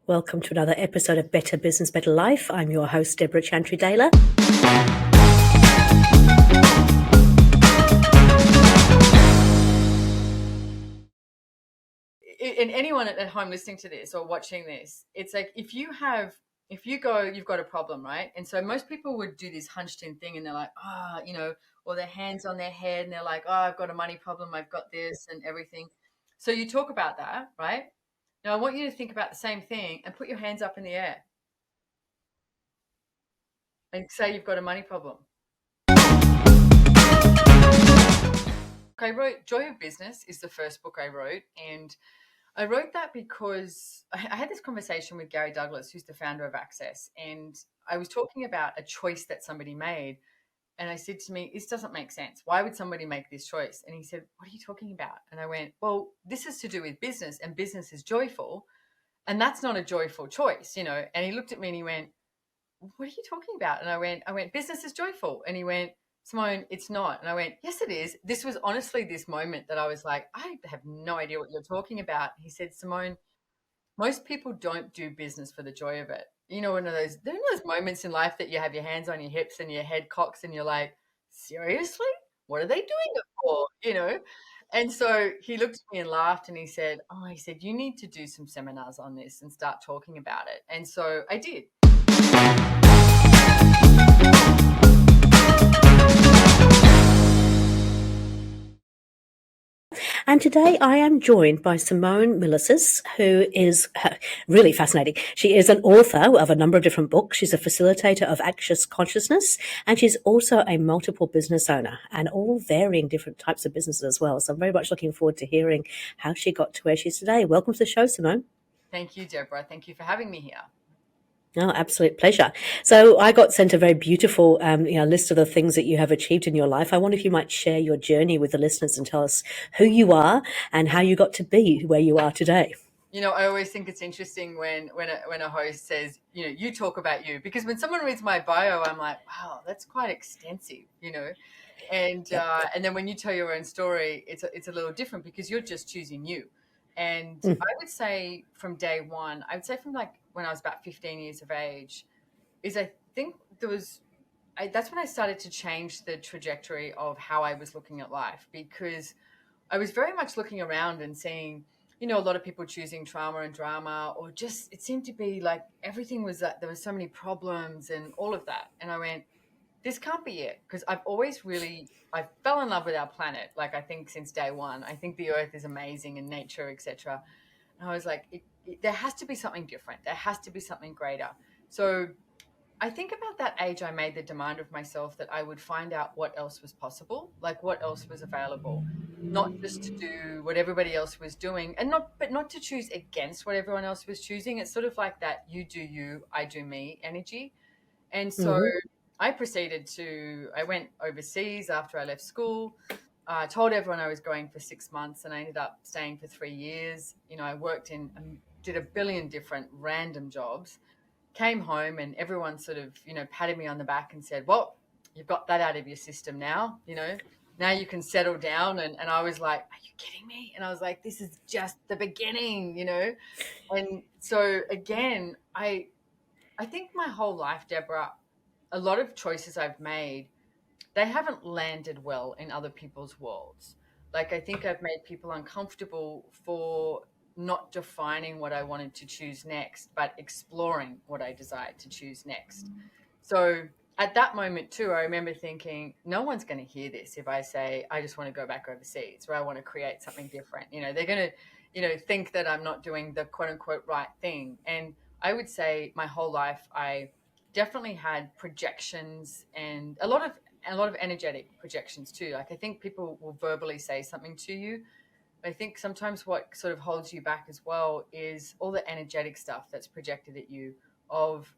Welcome to another episode of Better Business, Better Life. I'm your host, Debra Chantry-Taylor. And anyone at home listening to this or watching this, it's like if you've got a problem, right? And so most people would do this hunched in thing and they're like, or their hands on their head and they're like, oh, I've got a money problem, I've got this and everything. So you talk about that, right? Now I want you to think about the same thing and put your hands up in the air and say you've got a money problem. I wrote Joy of Business is the first book I wrote, and I wrote that because I had this conversation with Gary Douglas, who's the founder of Access, and I was talking about a choice that somebody made. And I said to me, this doesn't make sense. Why would somebody make this choice? And he said, what are you talking about? And I went, well, this is to do with business and business is joyful. And that's not a joyful choice, And he looked at me and he went, what are you talking about? And I went, business is joyful. And he went, Simone, it's not. And I went, yes, it is. This was honestly this moment that I was like, I have no idea what you're talking about. He said, Simone, most people don't do business for the joy of it. One of those, there are those moments in life that you have your hands on your hips and your head cocks and you're like, seriously? What are they doing it for? And so he looked at me and laughed and he said, you need to do some seminars on this and start talking about it. And so I did. And today I am joined by Simone Milasas, who is really fascinating. She is an author of a number of different books. She's a facilitator of anxious consciousness, and she's also a multiple business owner and all varying different types of businesses as well. So I'm very much looking forward to hearing how she got to where she is today. Welcome to the show, Simone. Thank you, Deborah. Thank you for having me here. No, absolute pleasure. So I got sent a very beautiful list of the things that you have achieved in your life. I wonder if you might share your journey with the listeners and tell us who you are and how you got to be where you are today. I always think it's interesting when a host says, you talk about you, because when someone reads my bio, I'm like, wow, that's quite extensive, and and then when you tell your own story, it's a little different because you're just choosing you. And I would say from day one, I would say from like when I was about 15 years of age, is I think that's when I started to change the trajectory of how I was looking at life, because I was very much looking around and seeing, a lot of people choosing trauma and drama, or just, it seemed to be like everything was that there was so many problems and all of that. And I went, this can't be it, because I fell in love with our planet. Like, I think since day one, I think the earth is amazing and nature, etc. And I was like, there has to be something different. There has to be something greater. So I think about that age, I made the demand of myself that I would find out what else was possible, like what else was available, not just to do what everybody else was doing, and not to choose against what everyone else was choosing. It's sort of like that you do you, I do me energy. And so I went overseas after I left school. I told everyone I was going for 6 months and I ended up staying for 3 years. I worked did a billion different random jobs, came home and everyone sort of, patted me on the back and said, well, you've got that out of your system now, now you can settle down. And I was like, are you kidding me? And I was like, this is just the beginning, And so again, I think my whole life, Deborah, a lot of choices I've made, they haven't landed well in other people's worlds. Like, I think I've made people uncomfortable for not defining what I wanted to choose next, but exploring what I desired to choose next. So at that moment too, I remember thinking, no one's going to hear this if I say, I just want to go back overseas, or I want to create something different. They're going to, think that I'm not doing the quote unquote right thing. And I would say my whole life, I definitely had projections and a lot of energetic projections too. Like, I think people will verbally say something to you. I think sometimes what sort of holds you back as well is all the energetic stuff that's projected at you of,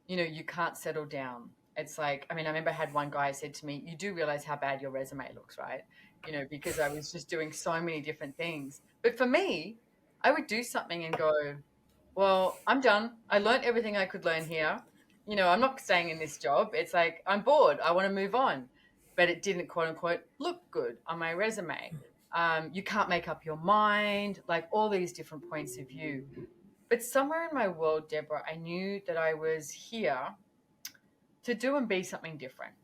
you can't settle down. It's like, I remember I had one guy said to me, you do realize how bad your resume looks, right? Because I was just doing so many different things. But for me, I would do something and go, well, I'm done. I learned everything I could learn here. I'm not staying in this job. It's like, I'm bored. I want to move on. But it didn't, quote unquote, look good on my resume. You can't make up your mind, like all these different points of view. But somewhere in my world, Deborah, I knew that I was here to do and be something different.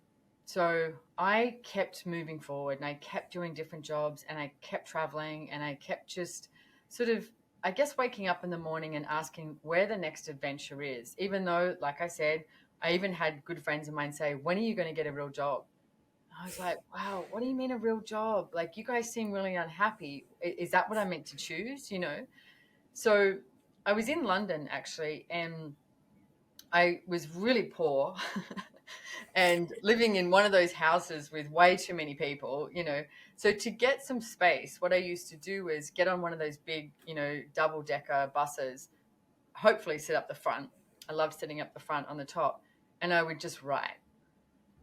So I kept moving forward and I kept doing different jobs and I kept traveling and I kept just sort of, I guess, waking up in the morning and asking where the next adventure is. Even though, like I said, I even had good friends of mine say, when are you going to get a real job? I was like, wow, what do you mean a real job? Like, you guys seem really unhappy. Is that what I'm meant to choose? So I was in London actually, and I was really poor and living in one of those houses with way too many people. So to get some space, what I used to do was get on one of those big, double decker buses, hopefully sit up the front. I loved sitting up the front on the top, and I would just write.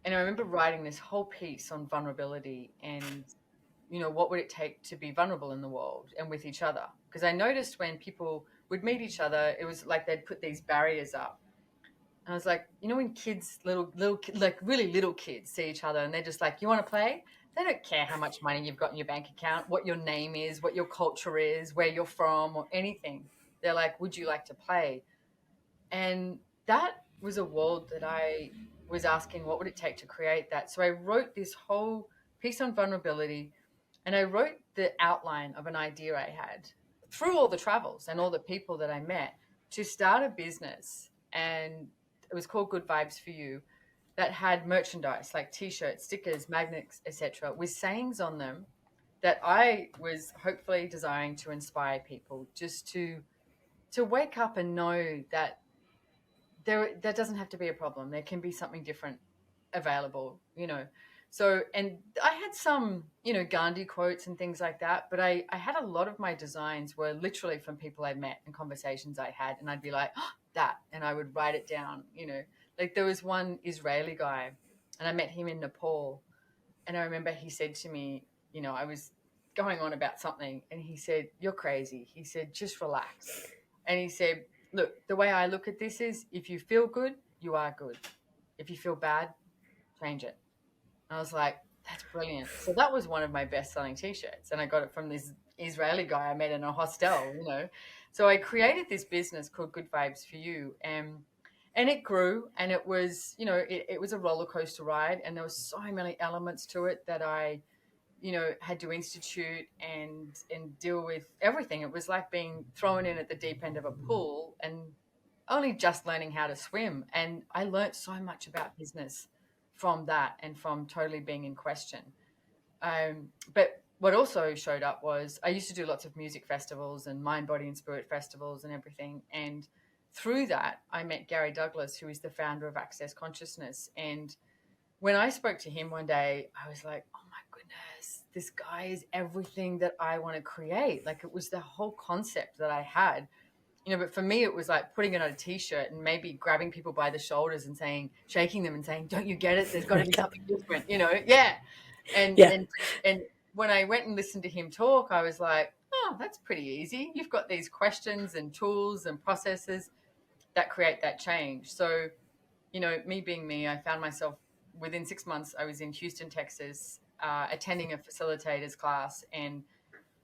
And I remember writing this whole piece on vulnerability and, what would it take to be vulnerable in the world and with each other? Because I noticed when people would meet each other, it was like they'd put these barriers up. And I was like, when kids, like really little kids see each other and they're just like, you want to play? They don't care how much money you've got in your bank account, what your name is, what your culture is, where you're from, or anything. They're like, would you like to play? And that was a world that I was asking, what would it take to create that? So I wrote this whole piece on vulnerability, and I wrote the outline of an idea I had through all the travels and all the people that I met to start a business. And it was called Good Vibes for You, that had merchandise like t-shirts, stickers, magnets, etc., with sayings on them that I was hopefully desiring to inspire people just to wake up and know that there doesn't have to be a problem. There can be something different available. So, and I had some, Gandhi quotes and things like that, but I had a lot of my designs were literally from people I'd met and conversations I had, and I'd be like, oh, that, and I would write it down. Like there was one Israeli guy, and I met him in Nepal, and I remember he said to me, I was going on about something, and he said, "You're crazy." He said, "Just relax." And he said, "Look, the way I look at this is if you feel good, you are good. If you feel bad, change it." And I was like, that's brilliant. So that was one of my best selling t-shirts. And I got it from this Israeli guy I met in a hostel. So I created this business called Good Vibes for You. And it grew, and it was, it was a roller coaster ride. And there were so many elements to it that I had to institute and deal with everything. It was like being thrown in at the deep end of a pool and only just learning how to swim. And I learned so much about business from that and from totally being in question. But what also showed up was I used to do lots of music festivals and mind, body, and spirit festivals and everything. And through that, I met Gary Douglas, who is the founder of Access Consciousness. And when I spoke to him one day, I was like, oh my goodness, this guy is everything that I want to create. Like it was the whole concept that I had. But for me, it was like putting it on a t-shirt and maybe grabbing people by the shoulders and shaking them and saying, don't you get it? There's got to be something different. Yeah. And, Yeah. and when I went and listened to him talk, I was like, oh, that's pretty easy. You've got these questions and tools and processes that create that change. So, me being me, I found myself within 6 months, I was in Houston, Texas, attending a facilitator's class. And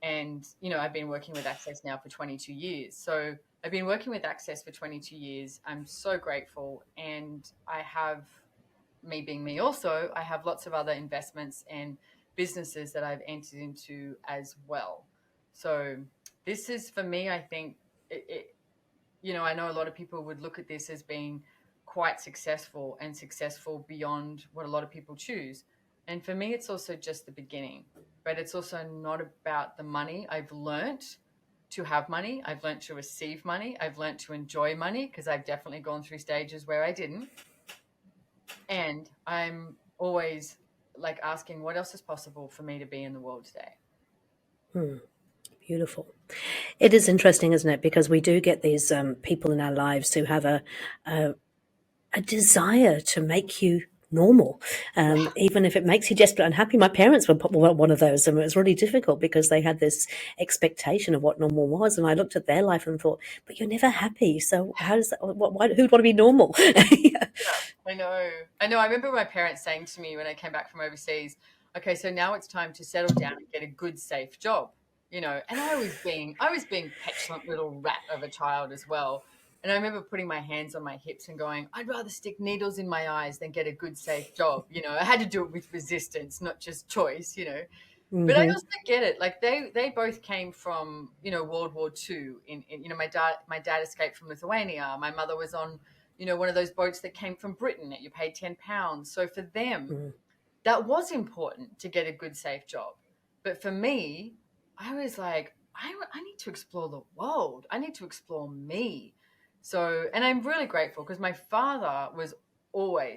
I've been working with Access now for 22 years. So I've been working with Access for 22 years. I'm so grateful. And I have, me being me also, I have lots of other investments and businesses that I've entered into as well. So this is, for me, I think, I know a lot of people would look at this as being quite successful and successful beyond what a lot of people choose. And for me, it's also just the beginning, but it's also not about the money. I've learnt to have money. I've learnt to receive money. I've learnt to enjoy money because I've definitely gone through stages where I didn't. And I'm always like asking what else is possible for me to be in the world today. Beautiful. It is interesting, isn't it? Because we do get these people in our lives who have a desire to make you normal, even if it makes you desperate unhappy. My parents were one of those, and it was really difficult because they had this expectation of what normal was. And I looked at their life and thought, but you're never happy. So how does that, who'd want to be normal? Yeah, I know. I remember my parents saying to me when I came back from overseas, okay, so now it's time to settle down and get a good, safe job. And I was being petulant little rat of a child as well. And I remember putting my hands on my hips and going, I'd rather stick needles in my eyes than get a good, safe job. I had to do it with resistance, not just choice. But I Hmm. also get it. Like they both came from, World War II. My dad escaped from Lithuania. My mother was on, one of those boats that came from Britain that you paid £10. So for them, that was important to get a good, safe job. But for me, I was like, I need to explore the world. I need to explore me. So, and I'm really grateful because my father was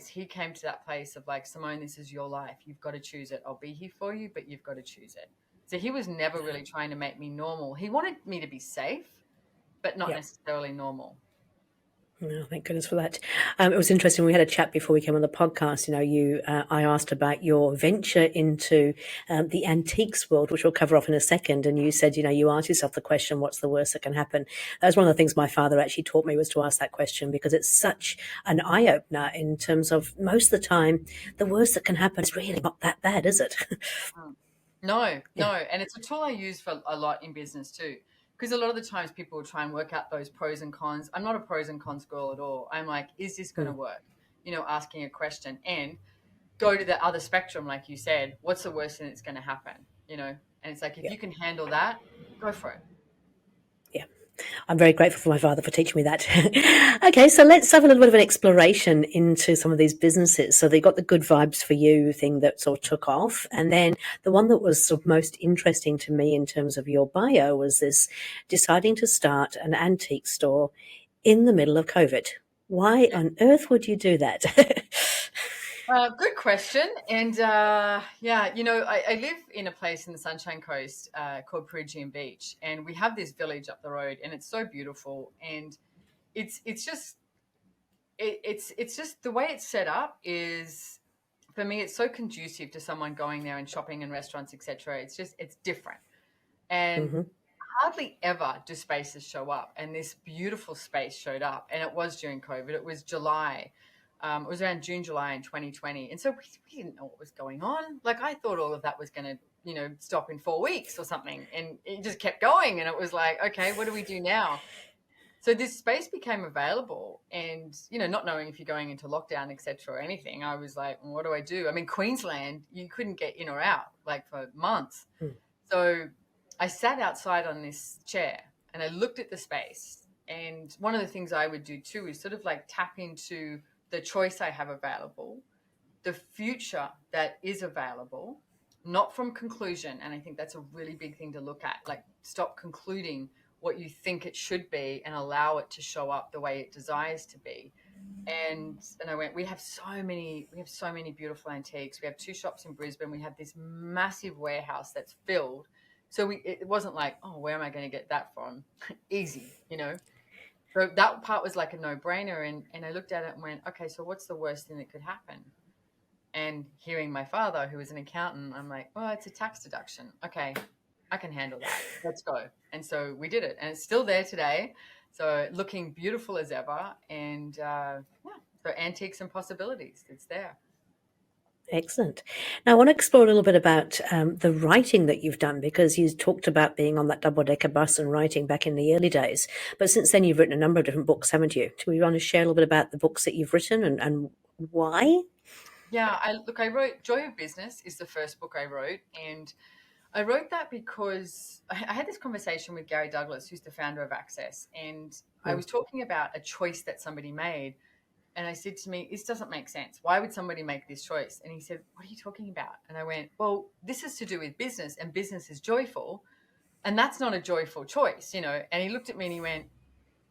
he came to that place of like, Simone, this is your life. You've got to choose it. I'll be here for you, but you've got to choose it. So he was never really trying to make me normal. He wanted me to be safe, but not Yeah. necessarily normal. Oh, thank goodness for that. It was interesting. We had a chat before we came on the podcast. I asked about your venture into the antiques world, which we'll cover off in a second. And you said, you ask yourself the question, what's the worst that can happen? That's one of the things my father actually taught me, was to ask that question, because it's such an eye opener in terms of, most of the time, the worst that can happen is really not that bad, is it? Mm. No, Yeah. no. And it's a tool I use for a lot in business too. Because a lot of the times people will try and work out those pros and cons. I'm not a pros and cons girl at all. I'm like, is this going to Mm, work? Asking a question and go to the other spectrum, like you said, what's the worst thing that's going to happen? And it's like, if yeah. you can handle that, go for it. Yeah. I'm very grateful for my father for teaching me that. Okay, so let's have a little bit of an exploration into some of these businesses. So they got the good vibes for you thing that sort of took off. And then the one that was sort of most interesting to me in terms of your bio was this deciding to start an antique store in the middle of COVID. Why on earth would you do that? Good question. And yeah, I live in a place in the Sunshine Coast called Peregian Beach, and we have this village up the road, and it's so beautiful. And it's just it's just the way it's set up is, for me, it's so conducive to someone going there and shopping in restaurants, etc. It's different. And Hmm. hardly ever do spaces show up, and this beautiful space showed up, and it was during COVID. It was July. It was around June, July in 2020. And so we didn't know what was going on. Like, I thought all of that was going to, stop in 4 weeks or something. And it just kept going. And it was like, okay, what do we do now? So this space became available, and, not knowing if you're going into lockdown, etc., or anything, I was like, well, what do I do? I mean, Queensland, you couldn't get in or out like for months. So I sat outside on this chair and I looked at the space. And one of the things I would do too is sort of like tap into the choice I have available, the future that is available, not from conclusion. And I think that's a really big thing to look at. Like, stop concluding what you think it should be and allow it to show up the way it desires to be. And I went, we have so many beautiful antiques. We have 2 shops in Brisbane. We have this massive warehouse that's filled. So it wasn't like, oh, where am I going to get that from? Easy. So that part was like a no-brainer. And I looked at it and went, okay, so what's the worst thing that could happen? And hearing my father, who was an accountant, I'm like, well, it's a tax deduction. Okay, I can handle that. Let's go. And so we did it. And it's still there today. So looking beautiful as ever. And yeah, so antiques and possibilities, it's there. Excellent. Now, I want to explore a little bit about the writing that you've done, because you talked about being on that double-decker bus and writing back in the early days. But since then, you've written a number of different books, haven't you? Do we want to share a little bit about the books that you've written and why? Yeah, I wrote Joy of Business is the first book I wrote. And I wrote that because I had this conversation with Gary Douglas, who's the founder of Access. And I Mm, was talking about a choice that somebody made. And I said to me, this doesn't make sense. Why would somebody make this choice? And he said, what are you talking about? And I went, well, this is to do with business, and business is joyful. And that's not a joyful choice. And he looked at me and he went,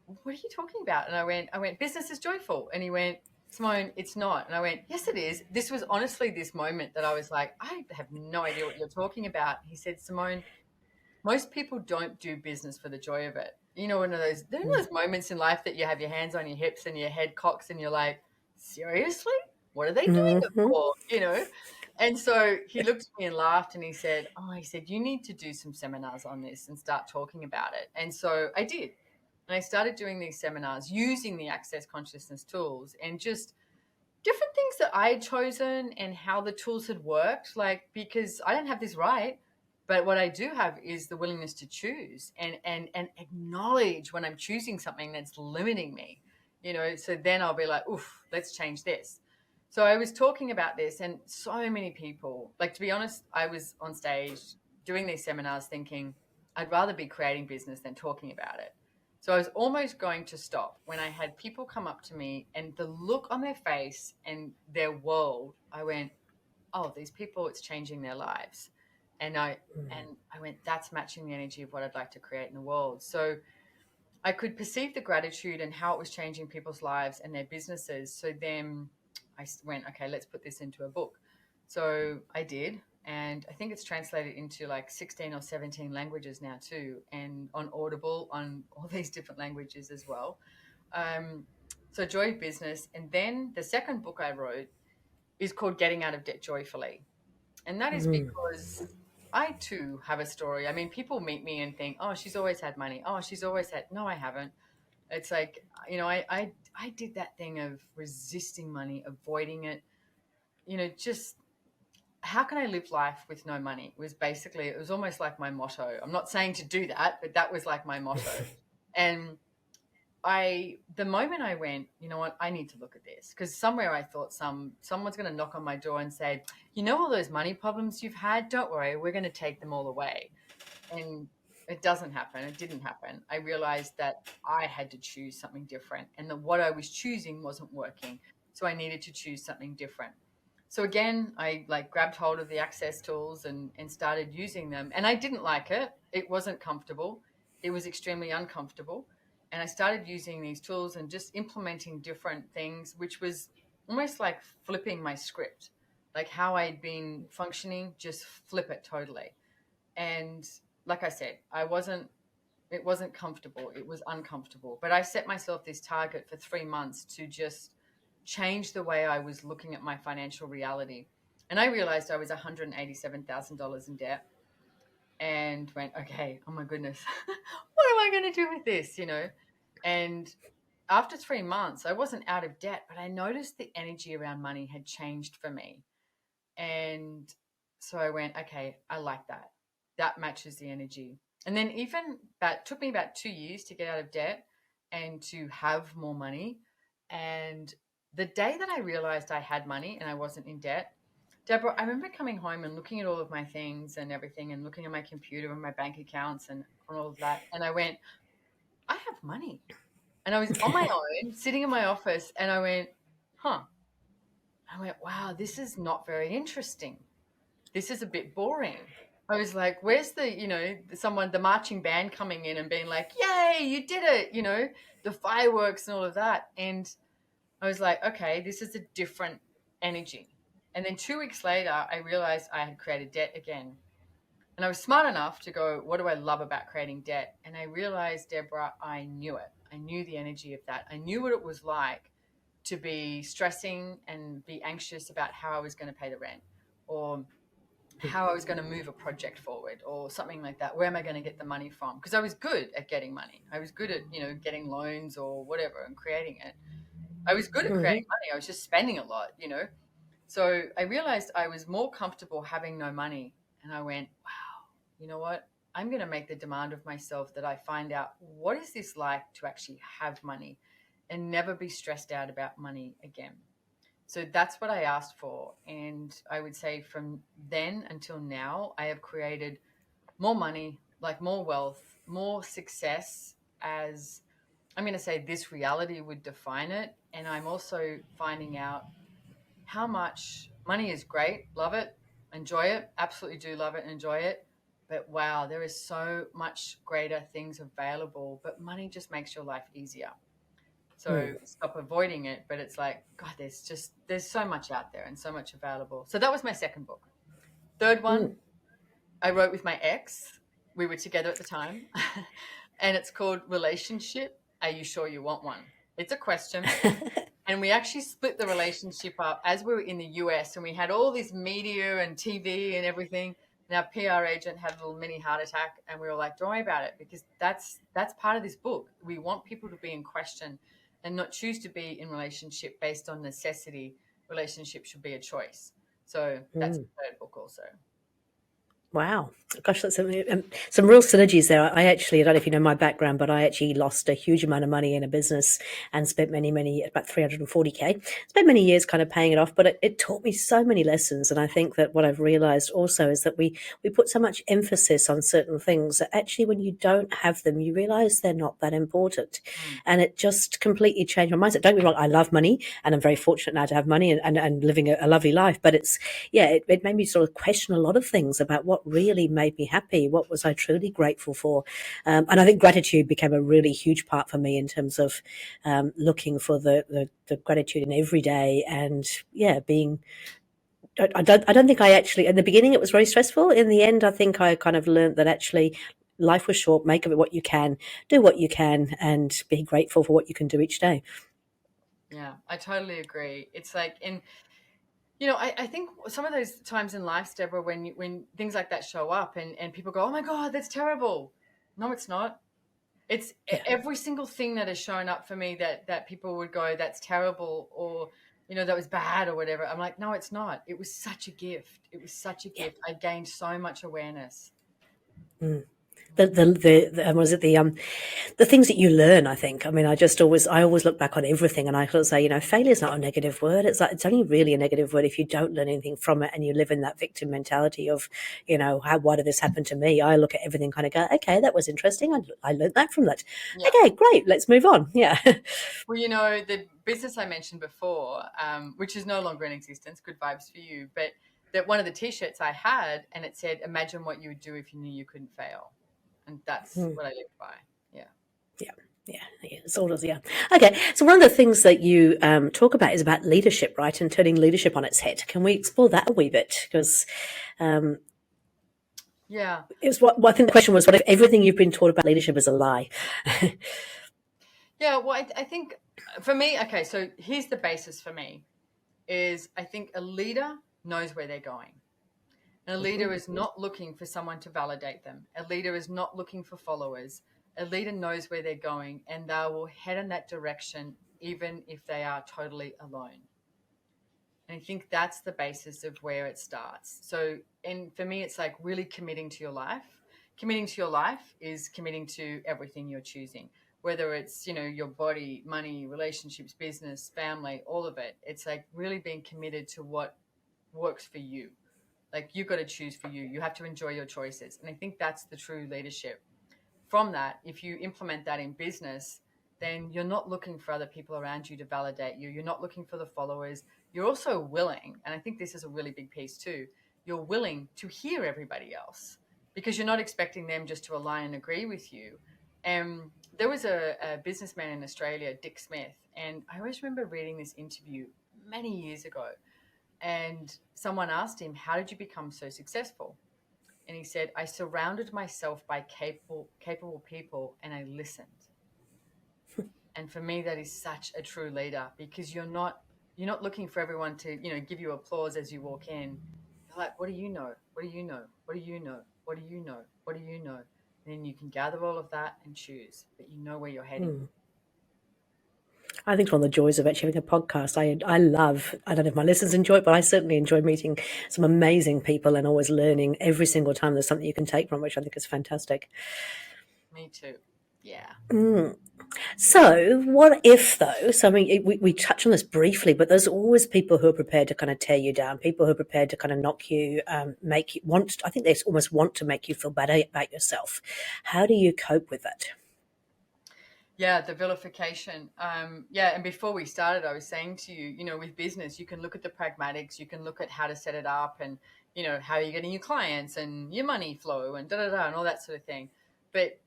what are you talking about? And I went, business is joyful. And he went, Simone, it's not. And I went, yes, it is. This was honestly this moment that I was like, I have no idea what you're talking about. He said, Simone, most people don't do business for the joy of it. One of those, there are mm, those moments in life that you have your hands on your hips and your head cocks and you're like, seriously? What are they doing it mhm. for? And so he looked at me and laughed and he said, you need to do some seminars on this and start talking about it. And so I did. And I started doing these seminars using the Access Consciousness tools and just different things that I had chosen and how the tools had worked. Like, because I didn't have this right. But what I do have is the willingness to choose and acknowledge when I'm choosing something that's limiting me, so then I'll be like, oof, let's change this. So I was talking about this, and so many people, like, to be honest, I was on stage doing these seminars thinking I'd rather be creating business than talking about it. So I was almost going to stop when I had people come up to me, and the look on their face and their world, I went, oh, these people, it's changing their lives. And I went, that's matching the energy of what I'd like to create in the world. So I could perceive the gratitude and how it was changing people's lives and their businesses. So then I went, okay, let's put this into a book. So I did. And I think it's translated into like 16 or 17 languages now too. And on Audible, on all these different languages as well. So Joy of Business. And then the second book I wrote is called Getting Out of Debt Joyfully. And that is because I too have a story. I mean, people meet me and think, oh, she's always had money. Oh, she's always had, no, I haven't. It's like, I did that thing of resisting money, avoiding it, just how can I live life with no money? It was almost like my motto. I'm not saying to do that, but that was like my motto. And the moment I went, you know what, I need to look at this, because somewhere I thought someone's going to knock on my door and say, all those money problems you've had, don't worry, we're going to take them all away. And it doesn't happen. It didn't happen. I realized that I had to choose something different, and that what I was choosing wasn't working. So I needed to choose something different. So again, I grabbed hold of the Access tools and started using them. And I didn't like it. It wasn't comfortable. It was extremely uncomfortable. And I started using these tools and just implementing different things, which was almost like flipping my script, like how I'd been functioning, just flip it totally. And like I said, it wasn't comfortable. It was uncomfortable. But I set myself this target for 3 months to just change the way I was looking at my financial reality. And I realized I was $187,000 in debt, and went, okay, oh my goodness, what am I going to do with this? And after 3 months, I wasn't out of debt, but I noticed the energy around money had changed for me. And so I went, okay, I like that. That matches the energy. And then took me about 2 years to get out of debt and to have more money. And the day that I realized I had money and I wasn't in debt, Debra, I remember coming home and looking at all of my things and everything, and looking at my computer and my bank accounts and all of that. And I went, I have money. And I was on my own, sitting in my office, and I went, huh. I went, wow, this is not very interesting. This is a bit boring. I was like, where's the marching band coming in and being like, yay, you did it, the fireworks and all of that. And I was like, okay, this is a different energy. And then 2 weeks later, I realized I had created debt again. And I was smart enough to go, what do I love about creating debt? And I realized, Debra, I knew it. I knew the energy of that. I knew what it was like to be stressing and be anxious about how I was going to pay the rent, or how I was going to move a project forward, or something like that. Where am I going to get the money from? Because I was good at getting money. I was good at, getting loans or whatever and creating it. I was good at creating money. I was just spending a lot. So I realized I was more comfortable having no money. And I went, wow, you know what? I'm going to make the demand of myself that I find out, what is this like to actually have money and never be stressed out about money again. So that's what I asked for. And I would say from then until now, I have created more money, like more wealth, more success, as I'm going to say this reality would define it. And I'm also finding out how much money is great. Love it. Enjoy it. Absolutely do love it and enjoy it. But wow, there is so much greater things available. But money just makes your life easier. So stop avoiding it. But it's like, God, there's so much out there and so much available. So that was my second book. Third one, I wrote with my ex. We were together at the time. And it's called Relationship. Are you sure you want one? It's a question. And we actually split the relationship up as we were in the US, and we had all this media and TV and everything. And our PR agent had a little mini heart attack, and we were like, don't worry about it, because that's part of this book. We want people to be in question and not choose to be in relationship based on necessity. Relationship should be a choice. So that's the third book also. Wow. Gosh, that's some real synergies there. I actually, I don't know if you know my background, but I actually lost a huge amount of money in a business and spent about 340K. Spent many years kind of paying it off, but it taught me so many lessons. And I think that what I've realized also is that we put so much emphasis on certain things that actually when you don't have them, you realize they're not that important. Mm. And it just completely changed my mindset. Don't get me wrong, I love money and I'm very fortunate now to have money and living a lovely life, but it made me sort of question a lot of things about what really made me happy. What was I truly grateful for? And I think gratitude became a really huge part for me in terms of looking for the gratitude in every day and being. I don't think I actually, in the beginning, it was very stressful. In the end, I think I kind of learned that actually life was short, make of it what you can, do what you can, and be grateful for what you can do each day. Yeah, I totally agree. It's like, and I think some of those times in life, Deborah, when things like that show up and people go, "Oh my God, that's terrible." No, it's not. It's Yeah. every single thing that has shown up for me that people would go, "That's terrible," or that was bad or whatever. I'm like, no, it's not. It was such a gift. It was such a Yeah. gift. I gained so much awareness. Mm. The was it the things that you learn, I think. I mean, I always look back on everything and I sort of say, failure is not a negative word. It's like, it's only really a negative word if you don't learn anything from it and you live in that victim mentality of, why did this happen to me? I look at everything kind of go, okay, that was interesting. I learned that from that. Yeah. Okay, great. Let's move on. Yeah. Well, the business I mentioned before, which is no longer in existence, good vibes for you, but that one of the t-shirts I had, and it said, "Imagine what you would do if you knew you couldn't fail." And that's Hmm. what I live by. Yeah. Yeah. Yeah, yeah, it's all yeah. Okay, so one of the things that you talk about is about leadership, right, and turning leadership on its head. Can we explore that a wee bit? Because Yeah. it was what I think the question was: what if everything you've been taught about leadership is a lie? Yeah. Well, I think for me, okay, so here's the basis for me is I think a leader knows where they're going. And a leader is not looking for someone to validate them. A leader is not looking for followers. A leader knows where they're going and they will head in that direction even if they are totally alone. And I think that's the basis of where it starts. So, and for me, it's like really committing to your life. Committing to your life is committing to everything you're choosing, whether it's, your body, money, relationships, business, family, all of it. It's like really being committed to what works for you. Like you got to choose for you. You have to enjoy your choices. And I think that's the true leadership. From that, if you implement that in business, then you're not looking for other people around you to validate you. You're not looking for the followers. You're also willing, and I think this is a really big piece too, you're willing to hear everybody else because you're not expecting them just to align and agree with you. And there was a businessman in Australia, Dick Smith, and I always remember reading this interview many years ago. And someone asked him, "How did you become so successful?" And he said, "I surrounded myself by capable people and I listened." And for me, that is such a true leader because you're not looking for everyone to, give you applause as you walk in. You're like, what do you know? What do you know? What do you know? What do you know? What do you know? And then you can gather all of that and choose, but you know where you're heading. I think it's one of the joys of actually having a podcast. I love, I don't know if my listeners enjoy it, but I certainly enjoy meeting some amazing people and always learning every single time there's something you can take from, which I think is fantastic. Me too. Yeah. So, what if though? So, I mean, we touch on this briefly, but there's always people who are prepared to kind of tear you down, people who are prepared to kind of knock you, make you want. I think they almost want to make you feel better about yourself. How do you cope with that? Yeah, the vilification. Yeah, and before we started, I was saying to you, with business, you can look at the pragmatics, you can look at how to set it up and, how you're getting your clients and your money flow and da da da and all that sort of thing. But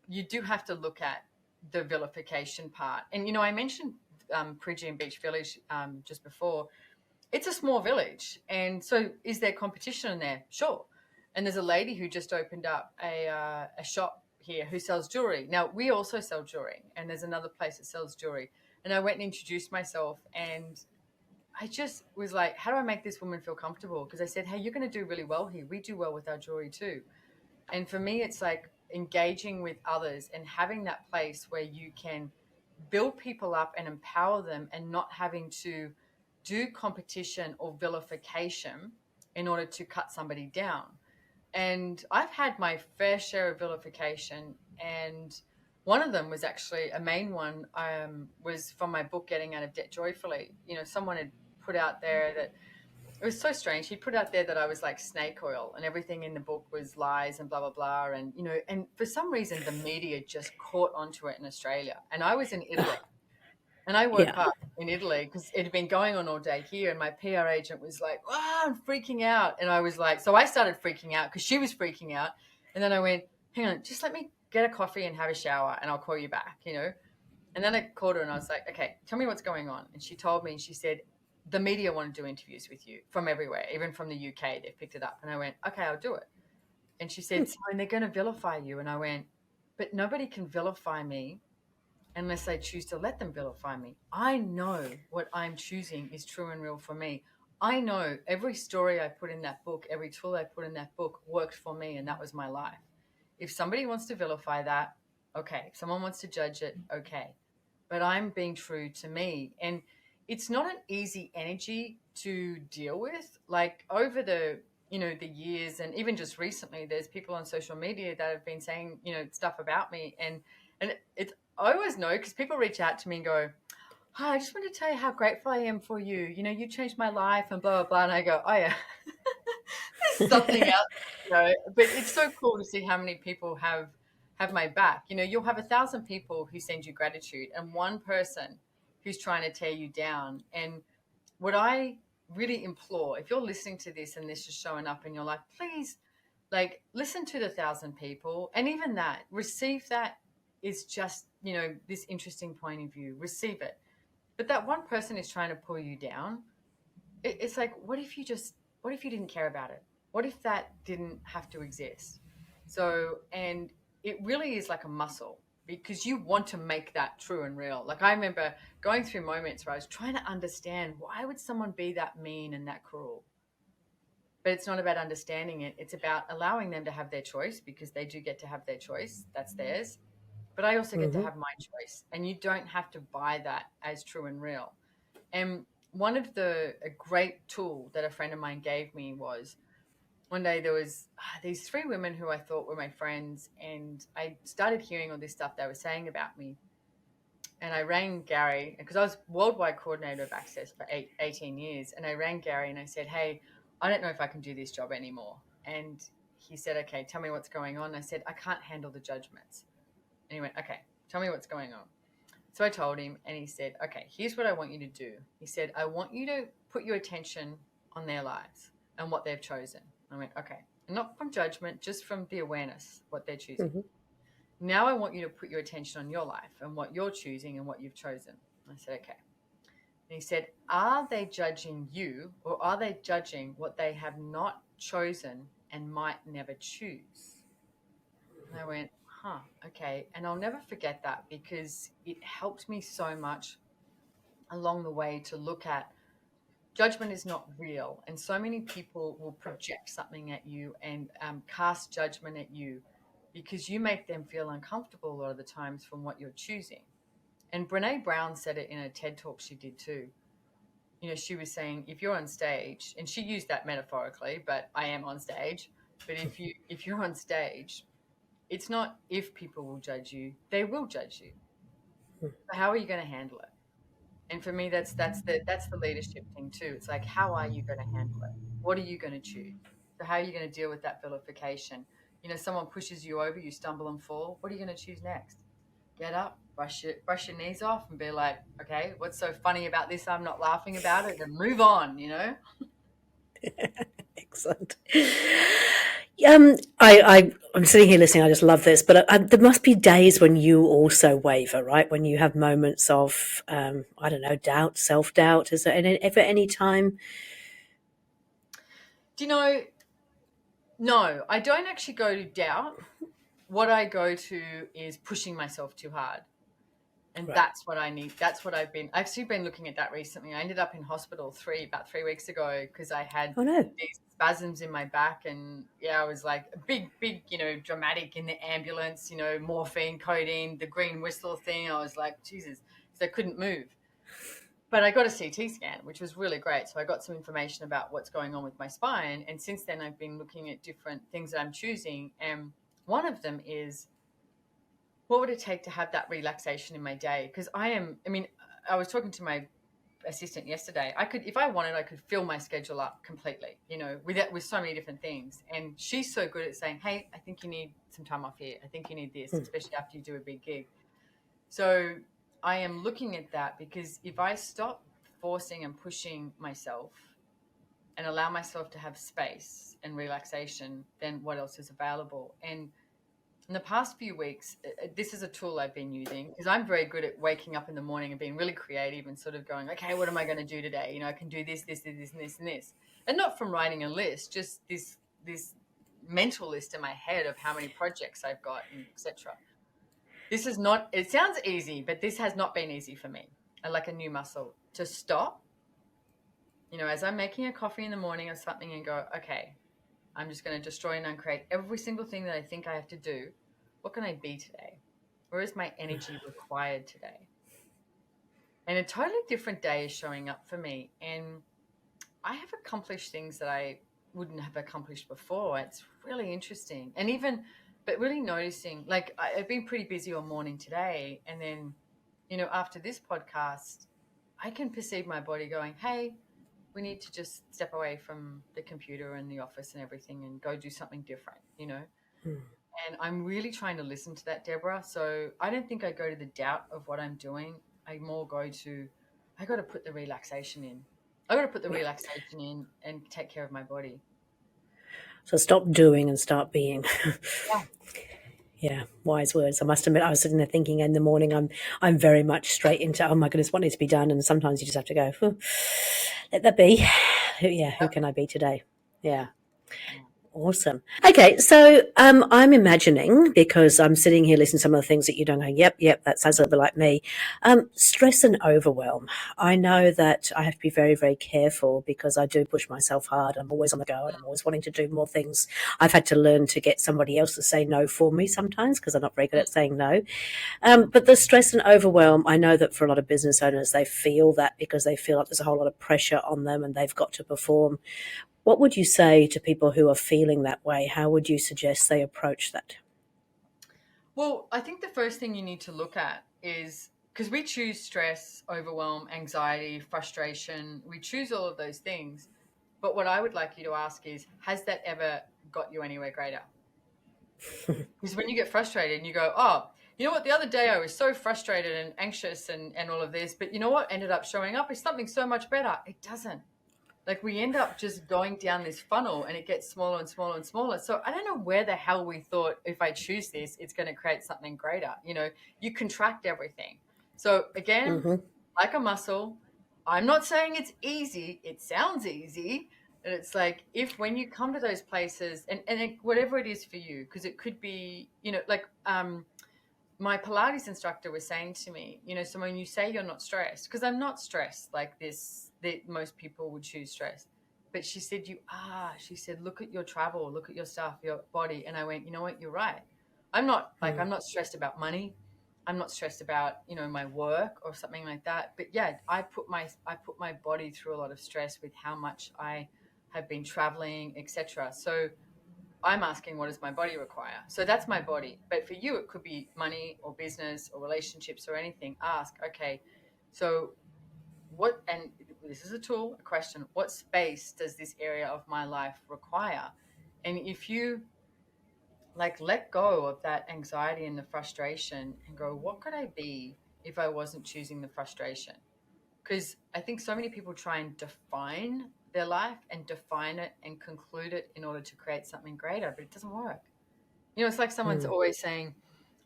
you do have to look at the vilification part. And, I mentioned Prijian Beach Village just before. It's a small village. And so is there competition in there? Sure. And there's a lady who just opened up a shop here who sells jewelry. Now, we also sell jewelry, and there's another place that sells jewelry. And I went and introduced myself, and I just was like, how do I make this woman feel comfortable? Because I said, hey, you're going to do really well here. We do well with our jewelry too. And for me, it's like engaging with others and having that place where you can build people up and empower them and not having to do competition or vilification in order to cut somebody down. And I've had my fair share of vilification, and one of them was actually a main one, was from my book Getting Out of Debt Joyfully. Someone had put out there that it was so strange. He put out there that I was like snake oil and everything in the book was lies and blah, blah, blah. And, and for some reason, the media just caught onto it in Australia. And I was in Italy, and I woke Yeah. up in Italy because it had been going on all day here. And my PR agent was like, "Wow, I'm freaking out." And I was like, so I started freaking out because she was freaking out. And then I went, "Hang on, just let me get a coffee and have a shower and I'll call you back. And then I called her and I was like, "Okay, tell me what's going on." And she told me, she said, "The media want to do interviews with you from everywhere, even from the UK. They've picked it up." And I went, "Okay, I'll do it." And she said, "Simone, they're going to vilify you." And I went, "But nobody can vilify me unless I choose to let them vilify me. I know what I'm choosing is true and real for me. I know every story I put in that book, every tool I put in that book worked for me, and that was my life. If somebody wants to vilify that, okay. If someone wants to judge it, okay. But I'm being true to me." And it's not an easy energy to deal with. Like over the years, and even just recently, there's people on social media that have been saying, stuff about me. And it's, I always know because people reach out to me and go, "Hi, I just want to tell you how grateful I am for you. You changed my life," and blah, blah, blah. And I go, "Oh, yeah." There's something else. But it's so cool to see how many people have my back. You'll have 1,000 people who send you gratitude and one person who's trying to tear you down. And what I really implore, if you're listening to this and this is showing up in your life, please, like, listen to the 1,000 people. And even that, receive that is just, this interesting point of view. Receive it. But that one person is trying to pull you down. It's like, what if you didn't care about it? What if that didn't have to exist? So, and it really is like a muscle because you want to make that true and real. Like I remember going through moments where I was trying to understand, why would someone be that mean and that cruel? But it's not about understanding it. It's about allowing them to have their choice, because they do get to have their choice. That's theirs. But I also get to have my choice, and you don't have to buy that as true and real. And one of a great tool that a friend of mine gave me was, one day there was these three women who I thought were my friends, and I started hearing all this stuff they were saying about me. And I rang Gary because I was worldwide coordinator of Access for 18 years. And I rang Gary and I said, "Hey, I don't know if I can do this job anymore." And he said, "Okay, tell me what's going on." And I said, "I can't handle the judgments." And he went, "Okay, tell me what's going on." So I told him, and he said, "Okay, here's what I want you to do." He said, "I want you to put your attention on their lives and what they've chosen." I went, "Okay." And not from judgment, just from the awareness, what they're choosing. "Now I want you to put your attention on your life and what you're choosing and what you've chosen." I said, "Okay." And he said, "Are they judging you, or are they judging what they have not chosen and might never choose?" And I went, okay. And I'll never forget that, because it helped me so much along the way to look at judgment is not real. And so many people will project something at you and cast judgment at you because you make them feel uncomfortable a lot of the times from what you're choosing. And Brene Brown said it in a TED talk she did too. She was saying, if you're on stage, and she used that metaphorically, but I am on stage. But if you're on stage, it's not if people will judge you, they will judge you. So how are you going to handle it? And for me, that's the leadership thing too. It's like, how are you going to handle it? What are you going to choose? So how are you going to deal with that vilification? Someone pushes you over, you stumble and fall. What are you going to choose next? Get up, brush your knees off, and be like, "Okay, what's so funny about this? I'm not laughing about it," and move on. Excellent. I'm sitting here listening. I just love this, but there must be days when you also waver, right? When you have moments of, I don't know, doubt, self-doubt. Is there ever any time? Do you know? No, I don't actually go to doubt. What I go to is pushing myself too hard. And Right. that's what I need. That's what I've actually been looking at that recently. I ended up in hospital about 3 weeks ago because I had Oh no. these spasms in my back. And yeah, I was like big, dramatic in the ambulance, morphine, codeine, the green whistle thing. I was like, Jesus, because I couldn't move. But I got a CT scan, which was really great. So I got some information about what's going on with my spine. And since then, I've been looking at different things that I'm choosing. And one of them is, what would it take to have that relaxation in my day? Because I was talking to my assistant yesterday. If I wanted, I could fill my schedule up completely, with so many different things. And she's so good at saying, hey, I think you need some time off here. I think you need this, especially after you do a big gig. So I am looking at that, because if I stop forcing and pushing myself and allow myself to have space and relaxation, then what else is available? And in the past few weeks, this is a tool I've been using, because I'm very good at waking up in the morning and being really creative and sort of going, okay, what am I going to do today? I can do this, this, this, this, and this, and this. And not from writing a list, just this mental list in my head of how many projects I've got, and etc. This is not, it sounds easy, but this has not been easy for me. I like a new muscle to stop, as I'm making a coffee in the morning or something, and go, okay, I'm just going to destroy and uncreate every single thing that I think I have to do. What can I be today? Where is my energy required today? And a totally different day is showing up for me. And I have accomplished things that I wouldn't have accomplished before. It's really interesting. But really noticing, like, I've been pretty busy all morning today. And then, after this podcast, I can perceive my body going, hey, we need to just step away from the computer and the office and everything and go do something different, And I'm really trying to listen to that, Debra. So I don't think I go to the doubt of what I'm doing. I more go to, I got to put the relaxation in. I got to put the relaxation in and take care of my body. So stop doing and start being. Yeah. Yeah, wise words. I must admit, I was sitting there thinking in the morning, I'm very much straight into, oh my goodness, what needs to be done? And sometimes you just have to go, let that be. Who can I be today? Yeah. Awesome. Okay, so I'm imagining, because I'm sitting here listening to some of the things that you're doing, going, yep, that sounds a little bit like me. Stress and overwhelm. I know that I have to be very, very careful, because I do push myself hard. I'm always on the go and I'm always wanting to do more things. I've had to learn to get somebody else to say no for me sometimes, because I'm not very good at saying no. But the stress and overwhelm, I know that for a lot of business owners, they feel that, because they feel like there's a whole lot of pressure on them and they've got to perform. What would you say to people who are feeling that way? How would you suggest they approach that? Well, I think the first thing you need to look at is, because we choose stress, overwhelm, anxiety, frustration. We choose all of those things. But what I would like you to ask is, has that ever got you anywhere greater? Because when you get frustrated and you go, oh, you know what, the other day I was so frustrated and anxious and all of this, but you know what ended up showing up is something so much better. It doesn't. Like, we end up just going down this funnel and it gets smaller and smaller and smaller. So I don't know where the hell we thought, if I choose this, it's going to create something greater. You contract everything. So again, like a muscle, I'm not saying it's easy. It sounds easy. And it's like, when you come to those places and whatever it is for you, because it could be, my Pilates instructor was saying to me, so when you say you're not stressed, because I'm not stressed like this, that most people would choose stress. But she said, you are. She said, look at your travel, look at your stuff, your body. And I went, you know what, you're right. I'm not I'm not stressed about money. I'm not stressed about, my work or something like that. But yeah, I put my body through a lot of stress with how much I have been traveling, etc. So I'm asking, what does my body require? So that's my body. But for you, it could be money or business or relationships or anything. Ask, okay, so what, and this is a tool, a question, what space does this area of my life require? And if you let go of that anxiety and the frustration and go, what could I be if I wasn't choosing the frustration? Because I think so many people try and define their life and define it and conclude it in order to create something greater, but it doesn't work. It's like someone's always saying,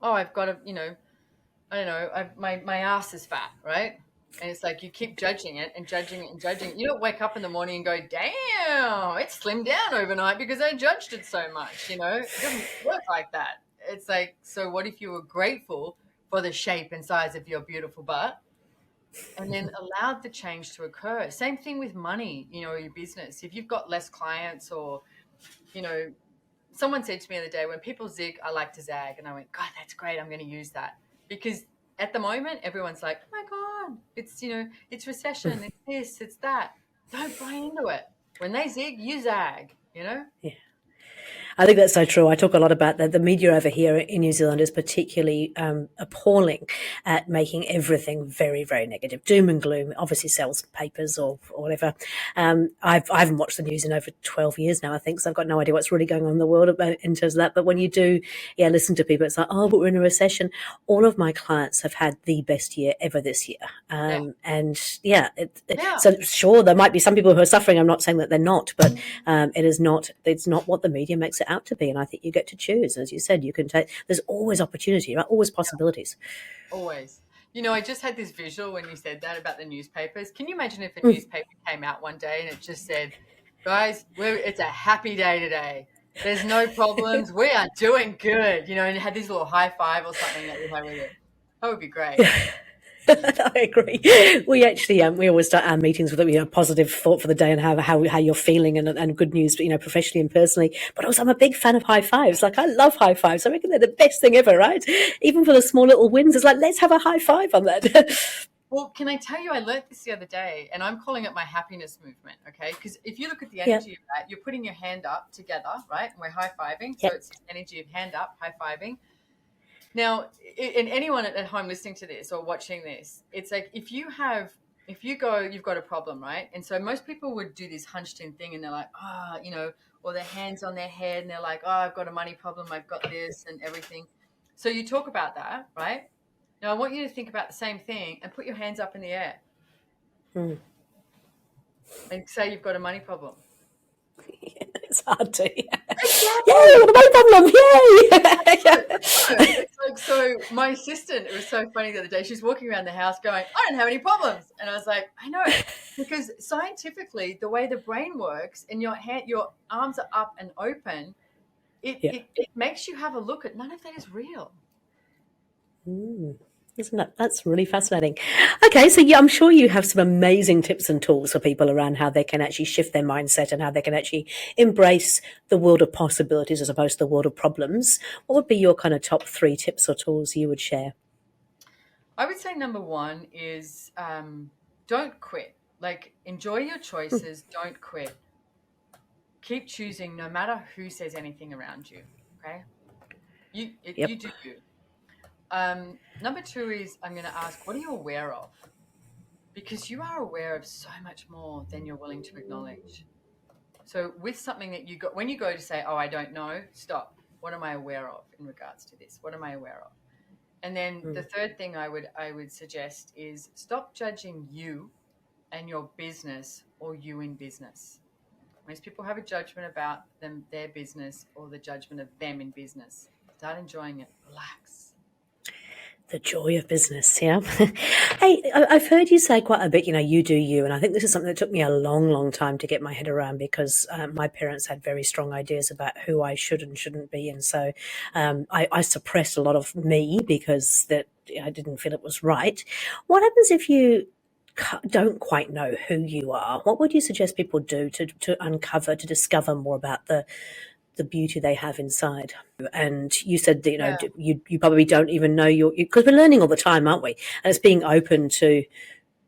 oh, I've got to, I don't know, my ass is fat, right? And it's like, you keep judging it and judging it and judging it. You don't wake up in the morning and go, damn, it slimmed down overnight because I judged it so much. It doesn't work like that. It's like, so what if you were grateful for the shape and size of your beautiful butt, and then allowed the change to occur? Same thing with money, your business. If you've got less clients, or, someone said to me the other day, when people zig, I like to zag. And I went, God, that's great. I'm going to use that, because at the moment, everyone's like, oh my God, it's, it's recession, it's this, it's that. Don't buy into it. When they zig, you zag, Yeah. I think that's so true. I talk a lot about that. The media over here in New Zealand is particularly appalling at making everything very, very negative. Doom and gloom obviously sells papers or whatever. I haven't watched the news in over 12 years now, I think, so I've got no idea what's really going on in the world about, in terms of that. But when you do, listen to people, it's like, oh, but we're in a recession. All of my clients have had the best year ever this year. yeah. And Yeah. so sure, there might be some people who are suffering. I'm not saying that they're not, but it's not what the media makes it out to be. And I think you get to choose. As you said, you can take, there's always opportunity, right? Always possibilities. Always. I just had this visual when you said that about the newspapers. Can you imagine if a newspaper came out one day and it just said, guys, it's a happy day today. There's no problems. We are doing good, and it had this little high five or something that you had with it. That would be great. I agree. We actually we always start our meetings with a positive thought for the day and how you're feeling and good news, professionally and personally. But also, I'm a big fan of high fives. Like, I love high fives. I reckon they're the best thing ever, right? Even for the small little wins, it's like, let's have a high five on that. Well, can I tell you, I learned this the other day, and I'm calling it my happiness movement, okay? Because if you look at the energy of that, you're putting your hand up together, right? And we're high-fiving. So it's energy of hand up, high-fiving. Now, and anyone at home listening to this or watching this, it's like if you've got a problem, right? And so most people would do this hunched in thing and they're like, or their hands on their head and they're like, oh, I've got a money problem, I've got this and everything. So you talk about that, right? Now, I want you to think about the same thing and put your hands up in the air and say you've got a money problem. It's hard to. Exactly. Yay, got a money problem. Yay. It's like, so my assistant, it was so funny the other day, she's walking around the house going, I don't have any problems. And I was like, I know, because scientifically, the way the brain works and your arms are up and open, it makes you have a look at none of that is real. Isn't that, that's really fascinating. Okay, so I'm sure you have some amazing tips and tools for people around how they can actually shift their mindset and how they can actually embrace the world of possibilities as opposed to the world of problems. What would be your kind of top 3 tips or tools you would share? I would say number 1 is don't quit. Like, enjoy your choices. Don't quit. Keep choosing no matter who says anything around you. Okay? You do you. Number 2 is I'm going to ask, what are you aware of? Because you are aware of so much more than you're willing to acknowledge. So with something that you got, when you go to say, oh, I don't know, stop. What am I aware of in regards to this? What am I aware of? And then the third thing I would suggest is stop judging you and your business or you in business. Most people have a judgment about their business or the judgment of them in business. Start enjoying it. Relax. The joy of business, yeah. Hey, I've heard you say quite a bit, you do you. And I think this is something that took me a long, long time to get my head around because my parents had very strong ideas about who I should and shouldn't be. And so I suppressed a lot of me because that I didn't feel it was right. What happens if you don't quite know who you are? What would you suggest people do to uncover, to discover more about the beauty they have inside? And you said that, you probably don't even know because we're learning all the time, aren't we? And it's being open to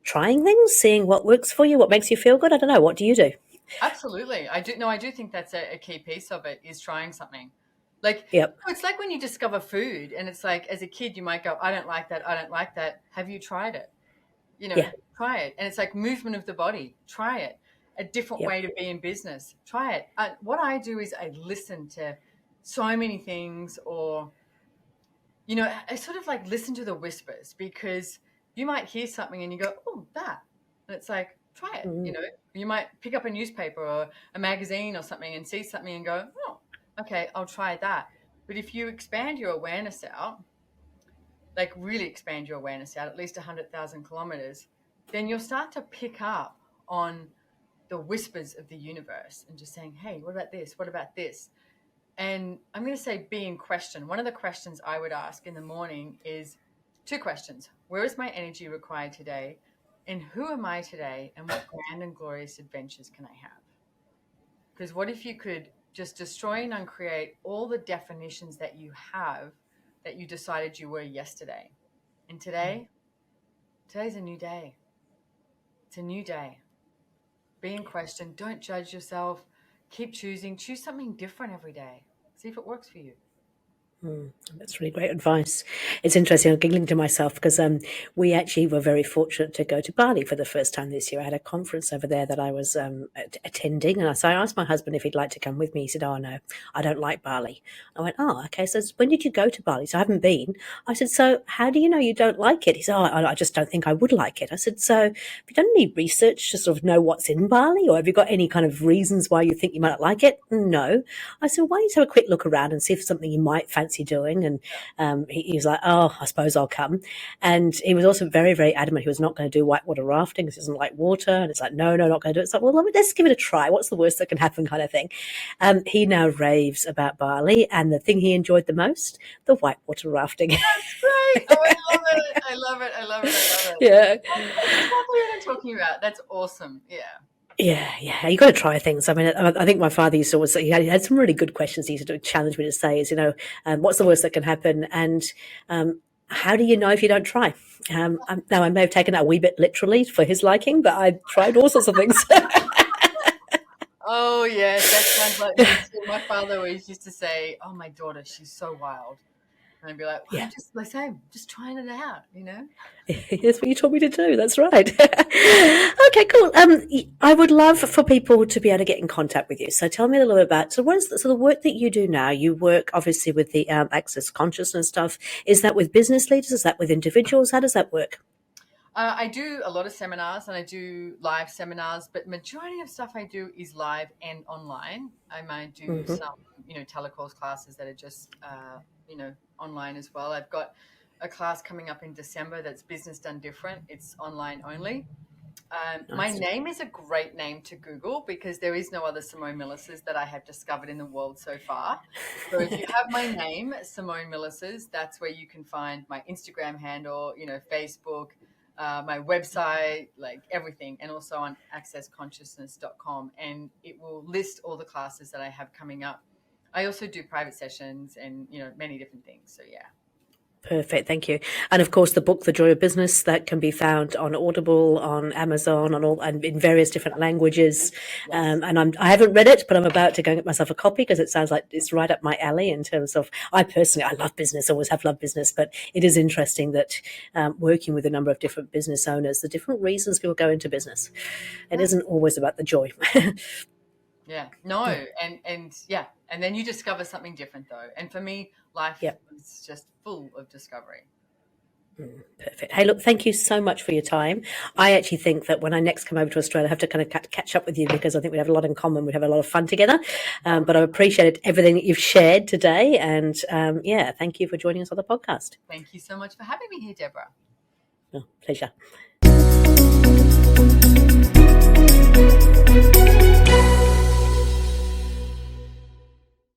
trying things, seeing what works for you, what makes you feel good. I don't know. What do you do? Absolutely. I do think that's a key piece of it is trying something. Like, Yep. it's like when you discover food and it's like, as a kid, you might go, I don't like that. I don't like that. Have you tried it? Try it. And it's like movement of the body. Try it. A different way to be in business. Try it. What I do is I listen to so many things, or, I sort of like listen to the whispers, because you might hear something and you go, oh, that. And it's like, try it. You might pick up a newspaper or a magazine or something and see something and go, oh, okay, I'll try that. But if you expand your awareness out, like really expand your awareness out at least 100,000 kilometers, then you'll start to pick up on the whispers of the universe and just saying, hey, what about this? What about this? And I'm going to say be in question. One of the questions I would ask in the morning is 2 questions. Where is my energy required today? And who am I today? And what grand and glorious adventures can I have? Because what if you could just destroy and uncreate all the definitions that you have that you decided you were yesterday? And today's a new day. It's a new day. Be in question. Don't judge yourself. Keep choosing. Choose something different every day. See if it works for you. That's really great advice. It's interesting. I'm giggling to myself because we actually were very fortunate to go to Bali for the first time this year. I had a conference over there that I was attending, and so I asked my husband if he'd like to come with me. He said, "Oh no, I don't like Bali." I went, "Oh, okay." So when did you go to Bali? So I haven't been. I said, "So how do you know you don't like it?" He said, "Oh, I just don't think I would like it." I said, "So have you done any research to sort of know what's in Bali, or have you got any kind of reasons why you think you might not like it?" No. I said, "Why don't you have a quick look around and see if it's something you might fancy doing?" And he was like, "Oh, I suppose I'll come." And he was also very, very adamant he was not going to do whitewater rafting because he doesn't like water. And it's like, no, not going to do it. It's like, well, let's give it a try. What's the worst that can happen, kind of thing. He now raves about Bali, and the thing he enjoyed the most, the whitewater rafting. That's great. Oh, I love it. I love it. I love it. I love it. Yeah. That's exactly what I'm talking about. That's awesome. Yeah. Yeah. You got to try things. I mean, I think my father used to always say, he had some really good questions he used to challenge me to say is, what's the worst that can happen? And how do you know if you don't try? Now, I may have taken that a wee bit literally for his liking, but I tried all sorts of things. Oh, yes. That sounds like me too. My father always used to say, "Oh, my daughter, she's so wild." And I'd be like, well, Yeah. just trying it out, you know? That's what you told me to do. That's right. Okay, cool. I would love for people to be able to get in contact with you. So tell me a little bit about, so the work that you do now? You work obviously with the access consciousness stuff. Is that with business leaders? Is that with individuals? How does that work? I do a lot of seminars and I do live seminars, but majority of stuff I do is live and online. I might do some, telecourse classes that are just, online as well. I've got a class coming up in December that's business done different. It's online only. My Nice. name is a great name to Google because there is no other Simone Milasas that I have discovered in the world so far. So if you have my name, Simone Milasas, that's where you can find my Instagram handle, Facebook, my website, like everything, and also on accessconsciousness.com. And it will list all the classes that I have coming up. I also do private sessions and, many different things. So, yeah. Perfect, thank you. And of course, the book, The Joy of Business, that can be found on Audible, on Amazon, and in various different languages. Yes. And I haven't read it, but I'm about to go and get myself a copy because it sounds like it's right up my alley in terms of, I love business, always have loved business, but it is interesting that working with a number of different business owners, the different reasons people go into business, it isn't always about the joy. Yeah, no. And then you discover something different though. And for me, life Yep. is just full of discovery. Perfect. Hey, look, thank you so much for your time. I actually think that when I next come over to Australia, I have to kind of catch up with you because I think we have a lot in common. We'd have a lot of fun together. But I appreciated everything that you've shared today. And thank you for joining us on the podcast. Thank you so much for having me here, Debra. Oh, pleasure.